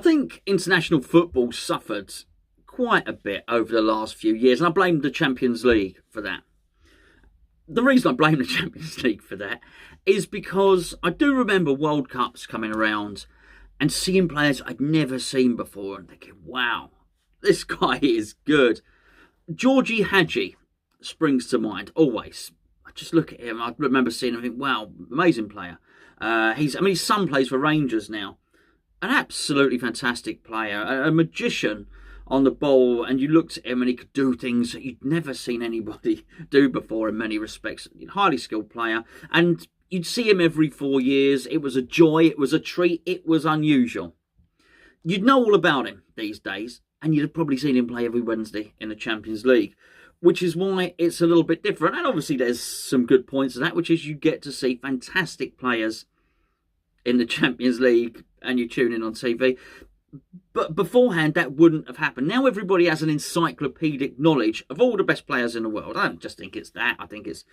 think international football suffered quite a bit over the last few years, and I blame the Champions League for that. The reason I blame the Champions League for that is because I do remember World Cups coming around and seeing players I'd never seen before and thinking, wow, this guy is good. Georgie Hadji springs to mind, always. I just look at him, I remember seeing him and think, wow, amazing player. His son plays for Rangers now. An absolutely fantastic player, a magician on the ball, and you looked at him and he could do things that you'd never seen anybody do before in many respects. Highly skilled player, and you'd see him every 4 years. It was a joy, it was a treat, it was unusual. You'd know all about him these days, and you'd have probably seen him play every Wednesday in the Champions League, which is why it's a little bit different. And obviously there's some good points of that, which is you get to see fantastic players in the Champions League and you tune in on TV. But beforehand, that wouldn't have happened. Now everybody has an encyclopedic knowledge of all the best players in the world. I don't just think it's that. I think it's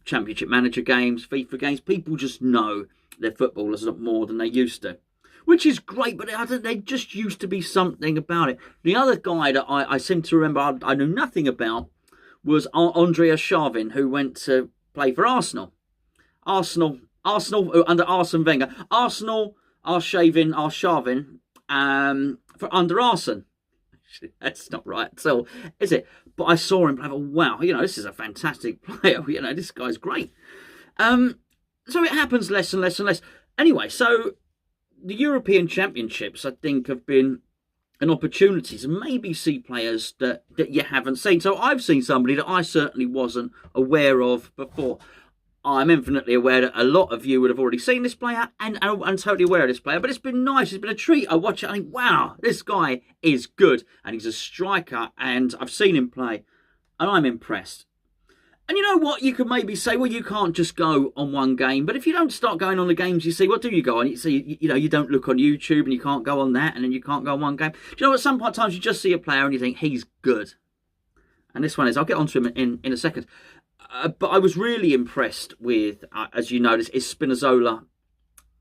Championship Manager games, FIFA games. People just know their footballers a lot more than they used to, which is great, but they just used to be something about it. The other guy that I seem to remember I knew nothing about was Andreas Sharvin, who went to play for Arsenal. Arsenal under Arsene Wenger. Arsenal are Sharvin for under Arsene. That's not right at all, is it? But I saw him play. Wow, this is a fantastic player. This guy's great. So it happens less and less and less. Anyway, so the European Championships, I think, have been an opportunity to maybe see players that you haven't seen. So I've seen somebody that I certainly wasn't aware of before. I'm infinitely aware that a lot of you would have already seen this player, and I'm totally aware of this player, but it's been nice, it's been a treat. I watch it, I think, wow, this guy is good, and he's a striker, and I've seen him play, and I'm impressed. And you know what, you could maybe say, well, you can't just go on one game, but if you don't start going on the games you see, what do you go on? You see, you don't look on YouTube, and you can't go on that, and then you can't go on one game. Do you know what, sometimes you just see a player, and you think, he's good. And this one is, I'll get onto him in a second. But I was really impressed with, as you notice, is Spinazzola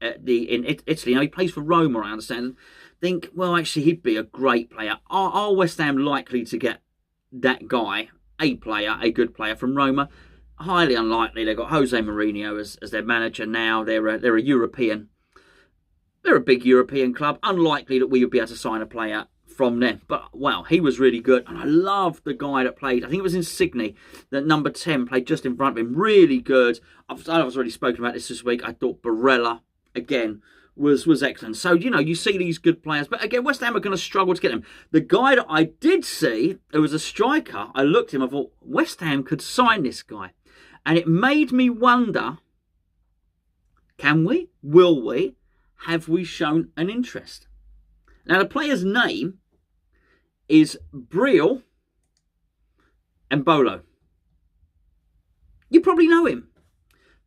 in Italy. He plays for Roma, I understand. Think, well, actually, he'd be a great player. Are West Ham likely to get that guy, a good player from Roma? Highly unlikely. They've got Jose Mourinho as their manager now. They're a European. They're a big European club. Unlikely that we would be able to sign a player from them. But, wow, he was really good. And I love the guy that played, I think it was in Sydney, that number 10 played just in front of him. Really good. I've already spoken about this week. I thought Barella, again, was excellent. So, you see these good players. But, again, West Ham are going to struggle to get him. The guy that I did see, who was a striker, I looked at him, I thought, West Ham could sign this guy. And it made me wonder, can we? Will we? Have we shown an interest? Now, the player's name is Breel Embolo. You probably know him.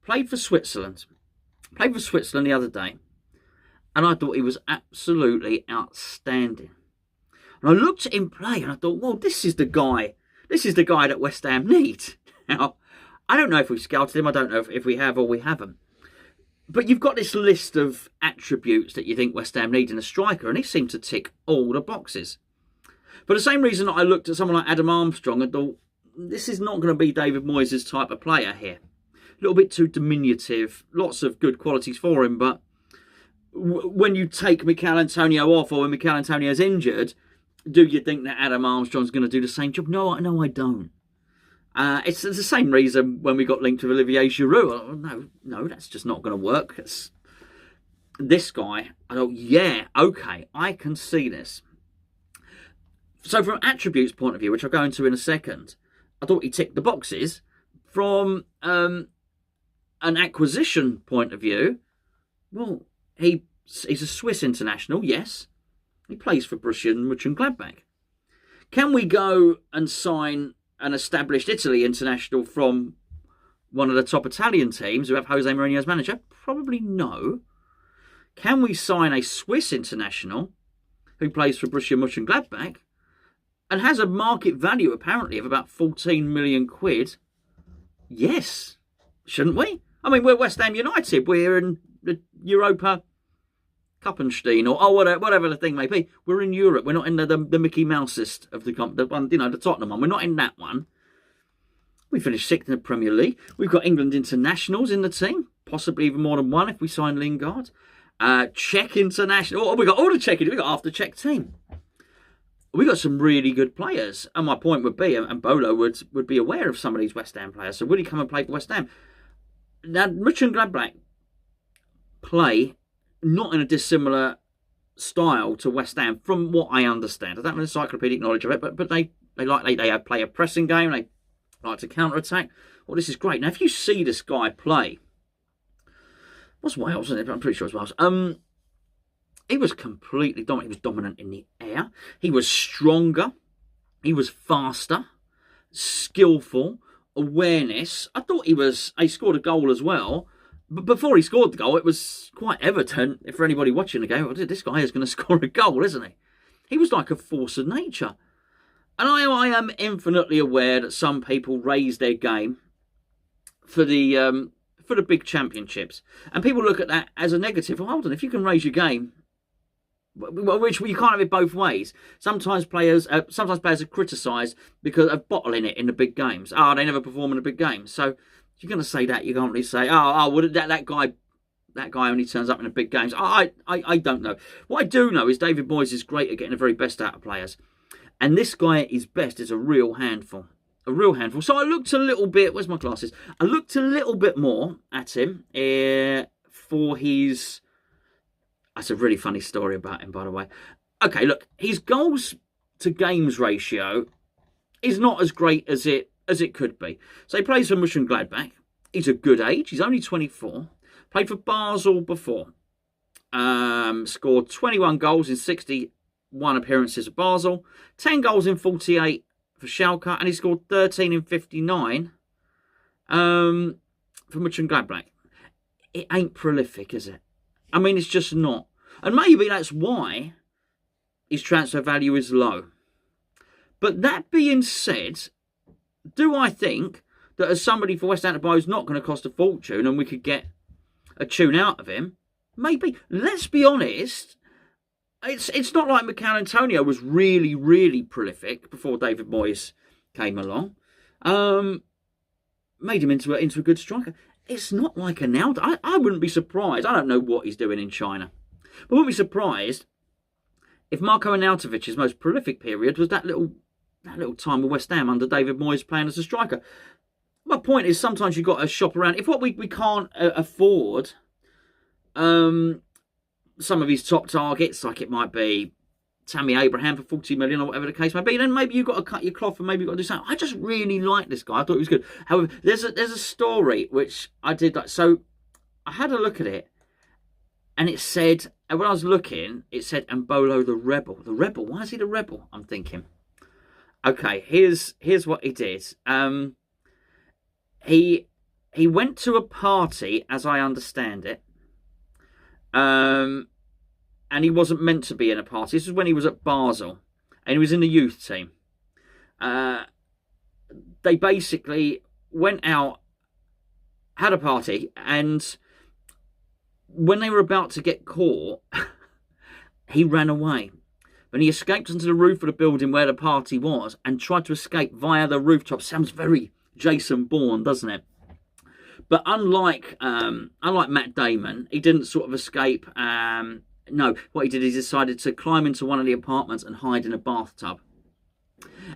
Played for Switzerland. Played for Switzerland the other day. And I thought he was absolutely outstanding. And I looked at him play and I thought, well, this is the guy. This is the guy that West Ham need. Now, I don't know if we've scouted him. I don't know if we have or we haven't. But you've got this list of attributes that you think West Ham need in a striker, and he seemed to tick all the boxes. For the same reason that I looked at someone like Adam Armstrong and thought, this is not going to be David Moyes' type of player here. A little bit too diminutive, lots of good qualities for him, but when you take Mikel Antonio off or when Mikel Antonio's injured, do you think that Adam Armstrong's going to do the same job? No, I don't. It's the same reason when we got linked with Olivier Giroud. No, that's just not going to work. This guy, I thought, yeah, okay, I can see this. So from attributes point of view, which I'll go into in a second, I thought he ticked the boxes. From an acquisition point of view, well, he's a Swiss international, yes. He plays for Borussia Mönchengladbach. Can we go and sign an established Italy international from one of the top Italian teams who have Jose Mourinho as manager? Probably no. Can we sign a Swiss international who plays for Borussia Mönchengladbach and has a market value apparently of about 14 million quid? Yes. Shouldn't we? I mean, we're West Ham United. We're in the Europa Kuppenstein or whatever the thing may be. We're in Europe. We're not in the Mickey Mousest of the one, the Tottenham one. We're not in that one. We finished 6th in the Premier League. We've got England internationals in the team, possibly even more than one if we sign Lingard. Czech international. Oh, we got all the Czech. We got half the Czech team. We got some really good players, and my point would be, and Embolo would be aware of some of these West Ham players. So would he come and play for West Ham? Now, Mönchengladbach play not in a dissimilar style to West Ham, from what I understand. I don't have encyclopedic knowledge of it, but they play a pressing game. They like to counter attack. Well, this is great. Now, if you see this guy play, what's Wales? Isn't it? I'm pretty sure it's Wales. He was completely dominant. He was dominant in the air. He was stronger. He was faster, skillful, awareness. I thought he scored a goal as well. But before he scored the goal, it was quite evident for anybody watching the game, well, this guy is going to score a goal, isn't he? He was like a force of nature. And I am infinitely aware that some people raise their game for the big championships. And people look at that as a negative. Well, hold on, if you can raise your game, which you can't have it both ways. Sometimes players are criticised because of bottling it in the big games. They never perform in the big games. So if you're going to say that, you can't really say, that guy only turns up in the big games. I don't know. What I do know is David Moyes is great at getting the very best out of players. And this guy at his best is a real handful. A real handful. So I looked a little bit, where's my glasses? I looked a little bit more at him for his... That's a really funny story about him, by the way. Okay, look, his goals to games ratio is not as great as it could be. So he plays for Mönchengladbach. He's a good age. He's only 24. Played for Basel before. Scored 21 goals in 61 appearances at Basel. 10 goals in 48 for Schalke. And he scored 13 in 59 for Mönchengladbach. It ain't prolific, is it? I mean, it's just not. And maybe that's why his transfer value is low. But that being said, do I think that as somebody for West Ham to buy who's not going to cost a fortune and we could get a tune out of him? Maybe. Let's be honest. It's not like Mikel Antonio was really, really prolific before David Moyes came along. Made him into a good striker. It's not like Arnautovic. I wouldn't be surprised. I don't know what he's doing in China. But I wouldn't be surprised if Marco Arnautovic's most prolific period was that little time with West Ham under David Moyes playing as a striker. My point is sometimes you've got to shop around. If what we can't afford some of his top targets, like it might be Tammy Abraham for 40 million or whatever the case may be, then maybe you've got to cut your cloth and maybe you've got to do something. I just really like this guy. I thought he was good. However, there's a story which I did. So I had a look at it and it said, and when I was looking, it said Embolo the Rebel. The Rebel? Why is he the Rebel? I'm thinking. Okay, here's what he did. He went to a party, as I understand it, and he wasn't meant to be in a party. This was when he was at Basel, and he was in the youth team. They basically went out, had a party, and when they were about to get caught, he ran away. When he escaped onto the roof of the building where the party was and tried to escape via the rooftop. Sounds very Jason Bourne, doesn't it? But unlike Matt Damon, he didn't sort of escape. No, what he did is he decided to climb into one of the apartments and hide in a bathtub.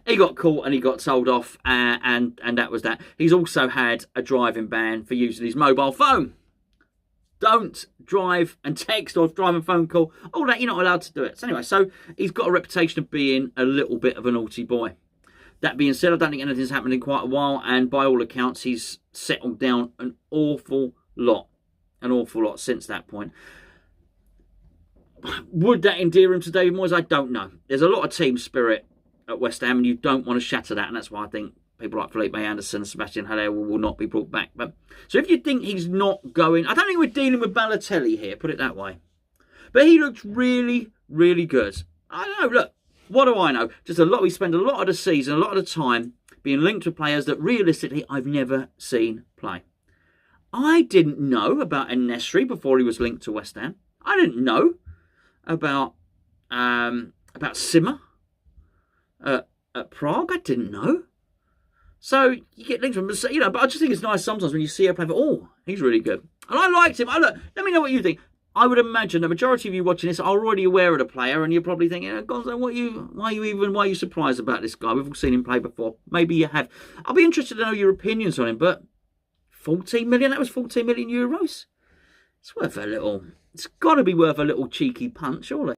He got caught and he got told off, and that was that. He's also had a driving ban for using his mobile phone. Don't drive and text or drive and phone call. All that, you're not allowed to do it. So anyway, so he's got a reputation of being a little bit of a naughty boy. That being said, I don't think anything's happened in quite a while. And by all accounts, he's settled down an awful lot. An awful lot since that point. Would that endear him to David Moyes? I don't know. There's a lot of team spirit at West Ham and you don't want to shatter that. And that's why I think people like Felipe Anderson and Sebastian Haller will not be brought back. But so if you think he's not going... I don't think we're dealing with Balotelli here, put it that way. But he looks really, really good. I don't know, look, what do I know? Just a lot. We spend a lot of the season, a lot of the time being linked to players that realistically I've never seen play. I didn't know about En-Nesyri before he was linked to West Ham. I didn't know. about Simmer at Prague. I didn't know. So you get links from, but I just think it's nice sometimes when you see a player, oh, he's really good. And I liked him. Look, let me know what you think. I would imagine the majority of you watching this are already aware of the player, and you're probably thinking, Gonzo, why are you surprised about this guy? We've all seen him play before. Maybe you have. I'll be interested to know your opinions on him, but 14 million, that was 14 million euros. It's got to be worth a little cheeky punch, surely.